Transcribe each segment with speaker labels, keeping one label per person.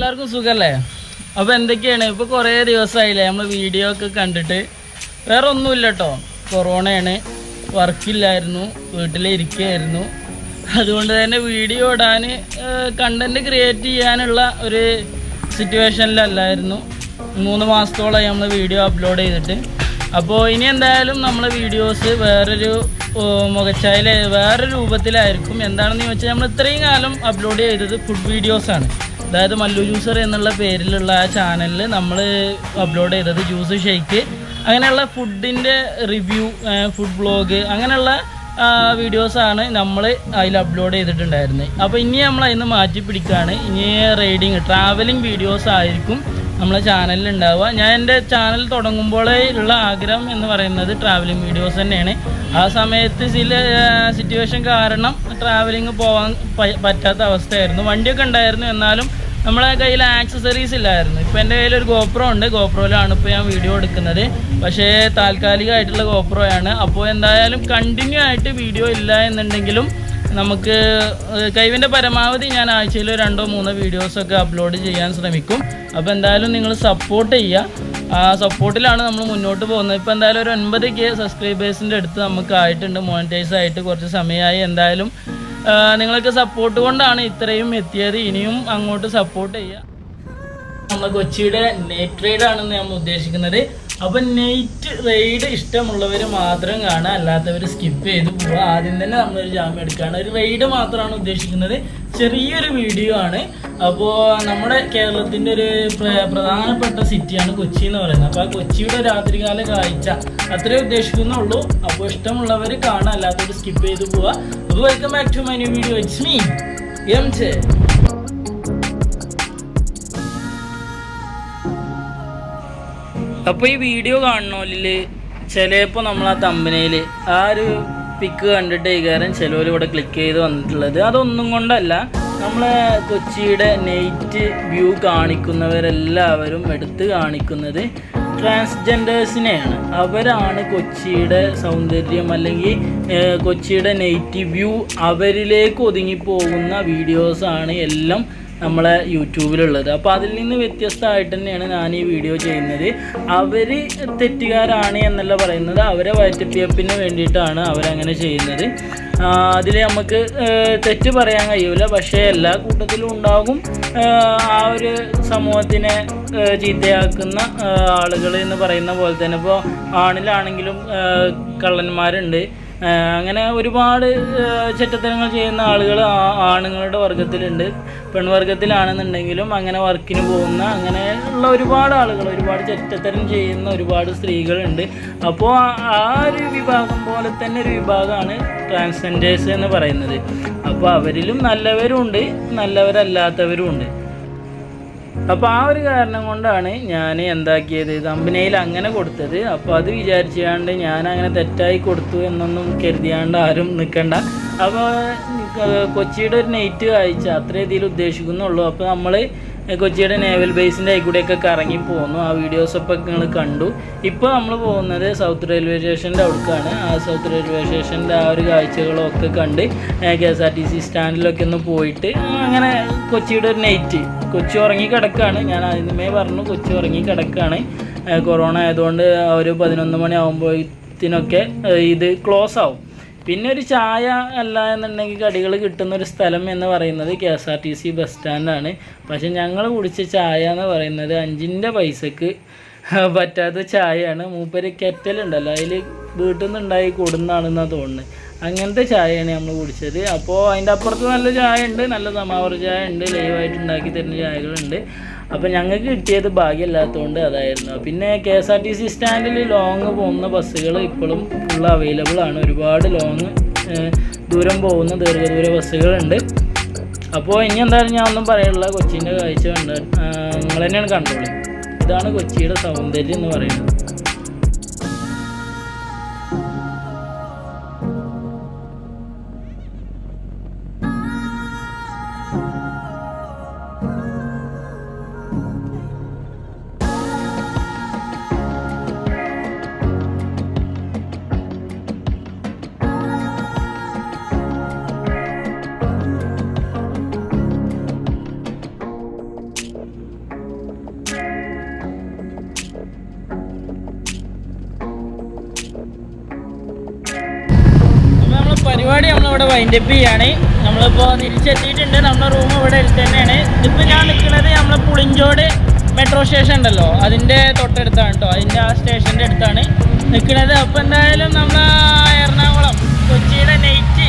Speaker 1: എല്ലാവർക്കും സുഖല്ലേ? അപ്പോൾ എന്തൊക്കെയാണ് ഇപ്പോൾ കുറേ ദിവസമായില്ലേ നമ്മൾ വീഡിയോ ഒക്കെ കണ്ടിട്ട്. വേറെ ഒന്നുമില്ല കേട്ടോ, കൊറോണയാണ്, വർക്കില്ലായിരുന്നു, വീട്ടിലിരിക്കുകയായിരുന്നു. അതുകൊണ്ട് തന്നെ വീഡിയോ ഇടാൻ കണ്ടൻറ്റ് ക്രിയേറ്റ് ചെയ്യാനുള്ള ഒരു സിറ്റുവേഷനിലല്ലായിരുന്നു. 3 മാസത്തോളമായി നമ്മൾ വീഡിയോ അപ്ലോഡ് ചെയ്തിട്ട്. അപ്പോൾ ഇനി എന്തായാലും നമ്മളെ വീഡിയോസ് വേറൊരു മുഖച്ഛായയിൽ വേറൊരു രൂപത്തിലായിരിക്കും. എന്താണെന്ന് ചോദിച്ചാൽ നമ്മൾ ഇത്രയും കാലം അപ്ലോഡ് ചെയ്തത് ഫുഡ് വീഡിയോസാണ്. അതായത് മല്ലു ജ്യൂസർ എന്നുള്ള പേരിലുള്ള ആ ചാനലിൽ നമ്മൾ അപ്ലോഡ് ചെയ്തത് ജ്യൂസ് ഷേക്ക് അങ്ങനെയുള്ള ഫുഡിൻ്റെ റിവ്യൂ, ഫുഡ് ബ്ലോഗ് അങ്ങനെയുള്ള വീഡിയോസാണ് നമ്മൾ അതിൽ അപ്ലോഡ് ചെയ്തിട്ടുണ്ടായിരുന്നത്. അപ്പോൾ ഇനി നമ്മൾ അതിൽ നിന്ന് മാറ്റി പിടിക്കുകയാണ്. ഇനി റൈഡിങ്, ട്രാവലിംഗ് വീഡിയോസ് ആയിരിക്കും നമ്മളെ ചാനലിൽ ഉണ്ടാവുക. ഞാൻ എൻ്റെ ചാനൽ തുടങ്ങുമ്പോഴേ ഉള്ള ആഗ്രഹം എന്ന് പറയുന്നത് ട്രാവലിംഗ് വീഡിയോസ് തന്നെയാണ്. ആ സമയത്ത് ചില സിറ്റുവേഷൻ കാരണം ട്രാവലിംഗ് പോകാൻ പറ്റാത്ത അവസ്ഥയായിരുന്നു. വണ്ടിയൊക്കെ ഉണ്ടായിരുന്നു, എന്നാലും നമ്മളെ കയ്യിൽ ആക്സസറീസ് ഇല്ലായിരുന്നു. ഇപ്പോൾ എൻ്റെ കയ്യിൽ ഒരു ഗോപ്രോ ഉണ്ട്, ഗോപ്രോയിലാണ് ഇപ്പോൾ ഞാൻ വീഡിയോ എടുക്കുന്നത്. പക്ഷേ താൽക്കാലികമായിട്ടുള്ള ഗോപ്രോയാണ്. അപ്പോൾ എന്തായാലും കണ്ടിന്യൂ ആയിട്ട് വീഡിയോ ഇല്ല എന്നുണ്ടെങ്കിലും നമുക്ക് കഴിവിൻ്റെ പരമാവധി ഞാൻ ആഴ്ചയിൽ 2-3 വീഡിയോസൊക്കെ അപ്ലോഡ് ചെയ്യാൻ ശ്രമിക്കും. അപ്പോൾ എന്തായാലും നിങ്ങൾ സപ്പോർട്ട് ചെയ്യുക. ആ സപ്പോർട്ടിലാണ് നമ്മൾ മുന്നോട്ട് പോകുന്നത്. ഇപ്പോൾ എന്തായാലും ഒരു 9K സബ്സ്ക്രൈബേഴ്സിൻ്റെ അടുത്ത് നമുക്ക് ആയിട്ടുണ്ട്. മോണിറ്റൈസ് ആയിട്ട് കുറച്ച് സമയമായി. എന്തായാലും നിങ്ങൾക്ക് സപ്പോർട്ട് കൊണ്ടാണ് ഇത്രയും എത്തിയത്. ഇനിയും അങ്ങോട്ട് സപ്പോർട്ട് ചെയ്യുക. നമ്മൾ കൊച്ചിയുടെ നൈറ്റ് റൈഡാണെന്ന് നമ്മൾ ഉദ്ദേശിക്കുന്നത്. അപ്പം നൈറ്റ് റൈഡ് ഇഷ്ടമുള്ളവർ മാത്രം കാണുക, അല്ലാത്തവർ സ്കിപ്പ് ചെയ്ത് പോവുക. ആദ്യം തന്നെ നമ്മളൊരു ജാമ്യം എടുക്കുകയാണ്. ഒരു റൈഡ് മാത്രമാണ് ഉദ്ദേശിക്കുന്നത്. ചെറിയൊരു വീഡിയോ ആണ്. അപ്പോൾ നമ്മുടെ കേരളത്തിൻ്റെ ഒരു പ്രധാനപ്പെട്ട സിറ്റിയാണ് കൊച്ചി എന്ന് പറയുന്നത്. അപ്പോൾ ആ കൊച്ചിയുടെ രാത്രികാല കാഴ്ച അത്രേ ഉദ്ദേശിക്കുന്നുള്ളൂ. അപ്പോൾ ഇഷ്ടമുള്ളവർ കാണുക, അല്ലാത്തവർ സ്കിപ്പ് ചെയ്ത് പോവുക. അപ്പോൾ welcome back to my new video. It's me MJ. അപ്പോൾ ഈ വീഡിയോ കാണുന്നതിൽ ചിലപ്പോൾ നമ്മൾ ആ തമ്പനയിൽ ആ ഒരു പിക്ക് കണ്ടിട്ട് കാരണം ചിലവർ ഇവിടെ ക്ലിക്ക് ചെയ്ത് വന്നിട്ടുള്ളത്. അതൊന്നും കൊണ്ടല്ല, നമ്മളെ കൊച്ചിയുടെ നൈറ്റ് വ്യൂ കാണിക്കുന്നവരെല്ലാവരും എടുത്ത് കാണിക്കുന്നത് ട്രാൻസ്ജെൻഡേഴ്സിനെയാണ്. അവരാണ് കൊച്ചിയുടെ സൗന്ദര്യം അല്ലെങ്കിൽ കൊച്ചിയുടെ നൈറ്റ് വ്യൂ അവരിലേക്ക് ഒതുങ്ങിപ്പോകുന്ന വീഡിയോസാണ് എല്ലാം നമ്മളെ യൂട്യൂബിലുള്ളത്. അപ്പോൾ അതിൽ നിന്ന് വ്യത്യസ്തമായിട്ട് തന്നെയാണ് ഞാൻ ഈ വീഡിയോ ചെയ്യുന്നത്. അവർ തെറ്റുകാരാണ് എന്നല്ല പറയുന്നത്, അവരെ വയറ്റിപ്പിയപ്പിന് വേണ്ടിയിട്ടാണ് അവരങ്ങനെ ചെയ്യുന്നത്. അതിൽ നമുക്ക് തെറ്റ് പറയാൻ കഴിയില്ല. പക്ഷേ എല്ലാ കൂട്ടത്തിലും ഉണ്ടാകും ആ ഒരു സമൂഹത്തിനെ ചീത്തയാക്കുന്ന ആളുകൾ എന്ന് പറയുന്ന പോലെ തന്നെ. ഇപ്പോൾ ആണിലാണെങ്കിലും കള്ളന്മാരുണ്ട്. അങ്ങനെ ഒരുപാട് ചെറ്റത്തരങ്ങൾ ചെയ്യുന്ന ആളുകൾ ആണുങ്ങളുടെ വർഗത്തിലുണ്ട്. പെൺവർഗത്തിലാണെന്നുണ്ടെങ്കിലും അങ്ങനെ വർക്കിന് പോകുന്ന അങ്ങനെ ഉള്ള ഒരുപാട് ആളുകൾ, ഒരുപാട് ചെറ്റത്തരം ചെയ്യുന്ന ഒരുപാട് സ്ത്രീകളുണ്ട്. അപ്പോൾ ആ ഒരു വിഭാഗം പോലെ തന്നെ ഒരു വിഭാഗമാണ് ട്രാൻസ്ജെൻഡേഴ്സ് എന്ന് പറയുന്നത്. അപ്പോൾ അവരിലും നല്ലവരുമുണ്ട്, നല്ലവരല്ലാത്തവരും ഉണ്ട്. അപ്പോൾ ആ ഒരു കാരണം കൊണ്ടാണ് ഞാൻ എന്താക്കിയത്, തമ്പനയിൽ അങ്ങനെ കൊടുത്തത്. അപ്പോൾ അത് വിചാരിച്ചാണ്ട് ഞാൻ അങ്ങനെ തെറ്റായി കൊടുത്തു എന്നൊന്നും കരുതിയാണ്ട് ആരും നിൽക്കണ്ട. അപ്പോൾ കൊച്ചിയുടെ ഒരു നൈറ്റ് കാഴ്ച അത്രേ ഇതിൽ ഉദ്ദേശിക്കുന്നുള്ളൂ. അപ്പോൾ നമ്മൾ കൊച്ചിയുടെ നേവൽ ബേസിൻ്റെ ആയിക്കൂടെയൊക്കെ കറങ്ങി പോന്നു. ആ വീഡിയോസൊക്കെ നിങ്ങൾ കണ്ടു. ഇപ്പോൾ നമ്മൾ പോകുന്നത് സൗത്ത് റെയിൽവേ സ്റ്റേഷൻ്റെ അവിടേക്കാണ്. ആ സൗത്ത് റെയിൽവേ സ്റ്റേഷൻ്റെ ആ ഒരു കാഴ്ചകളൊക്കെ കണ്ട് KSRTC സ്റ്റാൻഡിലൊക്കെ ഒന്ന് പോയിട്ട് അങ്ങനെ കൊച്ചിയുടെ ഒരു നൈറ്റ്. കൊച്ചി ഉറങ്ങി കിടക്കുകയാണ്. ഞാൻ ആദ്യമേ പറഞ്ഞു കൊച്ചി ഉറങ്ങി കിടക്കുകയാണ്. കൊറോണ ആയതുകൊണ്ട് ഒരു 11 മണി ആകുമ്പോഴത്തേനൊക്കെ ഇത് ക്ലോസ് ആവും. പിന്നെ ഒരു ചായ അല്ല എന്നുണ്ടെങ്കിൽ കടികൾ കിട്ടുന്നൊരു സ്ഥലം എന്ന് പറയുന്നത് KSRTC ബസ് സ്റ്റാൻഡാണ്. പക്ഷെ ഞങ്ങൾ കുടിച്ച ചായ എന്ന് പറയുന്നത് 5 പൈസക്ക് പറ്റാത്ത ചായയാണ്. മൂപ്പര് കെറ്റലുണ്ടല്ലോ, അതിൽ വീട്ടിൽ നിന്നുണ്ടായി കൊടുന്നാണെന്നാണ് തോന്നുന്നത്. അങ്ങനത്തെ ചായയാണ് നമ്മൾ കുടിച്ചത്. അപ്പോൾ അതിൻ്റെ അപ്പുറത്ത് നല്ല ചായ ഉണ്ട്, നല്ല സമാവർ ചായ ഉണ്ട്, ലൈവായിട്ട് ഉണ്ടാക്കി തരുന്ന ചായകളുണ്ട്. അപ്പോൾ ഞങ്ങൾക്ക് കിട്ടിയത് ഭാഗ്യമില്ലാത്തതുകൊണ്ട് അതായിരുന്നു. പിന്നെ KSRTC സ്റ്റാൻഡിൽ ലോങ് പോകുന്ന ബസ്സുകൾ ഇപ്പോഴും ഫുൾ അവൈലബിൾ ആണ്. ഒരുപാട് ലോങ് ദൂരം പോകുന്ന ദീർഘദൂര ബസ്സുകളുണ്ട്. അപ്പോൾ ഇനി എന്തായാലും ഞാൻ ഒന്നും പറയാനുള്ള, കൊച്ചിൻ്റെ കാഴ്ച കണ്ട് നിങ്ങൾ തന്നെയാണ് കണ്ടോളൂ. ഇതാണ് കൊച്ചിയുടെ സൗന്ദര്യം എന്ന് പറയുന്നത്. പരിപാടി നമ്മളിവിടെ വൈൻഡപ്പ് ചെയ്യാണ്. നമ്മളിപ്പോൾ തിരിച്ചെത്തിയിട്ടുണ്ട്. നമ്മുടെ റൂം ഇവിടെ അടുത്ത് തന്നെയാണ്. ഇതിപ്പോൾ ഞാൻ നിൽക്കുന്നത് നമ്മളെ പുളിഞ്ചോട് മെട്രോ സ്റ്റേഷൻ ഉണ്ടല്ലോ, അതിൻ്റെ തൊട്ടടുത്താണ് കേട്ടോ. അതിൻ്റെ ആ സ്റ്റേഷൻ്റെ അടുത്താണ് നിൽക്കുന്നത്. അപ്പോൾ എന്തായാലും നമ്മൾ എറണാകുളം കൊച്ചിയുടെ നൈറ്റ്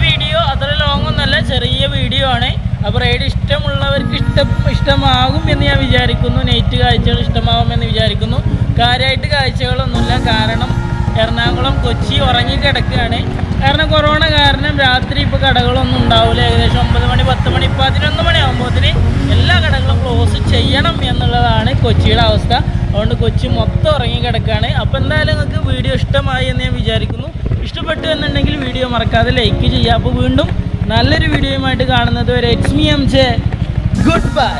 Speaker 1: വീഡിയോ അത്ര ലോങ് ഒന്നുമല്ല, ചെറിയ വീഡിയോ ആണ്. അപ്പോൾ റൈഡ് ഇഷ്ടമുള്ളവർക്ക് ഇഷ്ടമാകും എന്ന് ഞാൻ വിചാരിക്കുന്നു. നൈറ്റ് കാഴ്ചകൾ ഇഷ്ടമാകുമെന്ന് വിചാരിക്കുന്നു. കാര്യമായിട്ട് കാഴ്ചകളൊന്നുമില്ല, കാരണം എറണാകുളം കൊച്ചി ഉറങ്ങിക്കിടക്കുകയാണ്. കാരണം കൊറോണ കാരണം രാത്രി ഇപ്പോൾ കടകളൊന്നും ഉണ്ടാവില്ല. ഏകദേശം 9 മണി 10 മണി 11 മണി ആകുമ്പോഴത്തേന് എല്ലാ കടകളും ക്ലോസ് ചെയ്യണം എന്നുള്ളതാണ് കൊച്ചിയുടെ അവസ്ഥ. അതുകൊണ്ട് കൊച്ചി മൊത്തം ഉറങ്ങിക്കിടക്കുകയാണ്. അപ്പോൾ എന്തായാലും നിങ്ങൾക്ക് വീഡിയോ ഇഷ്ടമായി എന്ന് ഞാൻ വിചാരിക്കുന്നു. ഇഷ്ടപ്പെട്ടു എന്നുണ്ടെങ്കിൽ വീഡിയോ മറക്കാതെ ലൈക്ക് ചെയ്യുക. അപ്പോൾ വീണ്ടും നല്ലൊരു വീഡിയോയുമായിട്ട് കാണുന്നത് വരെ it's me M J. Good bye.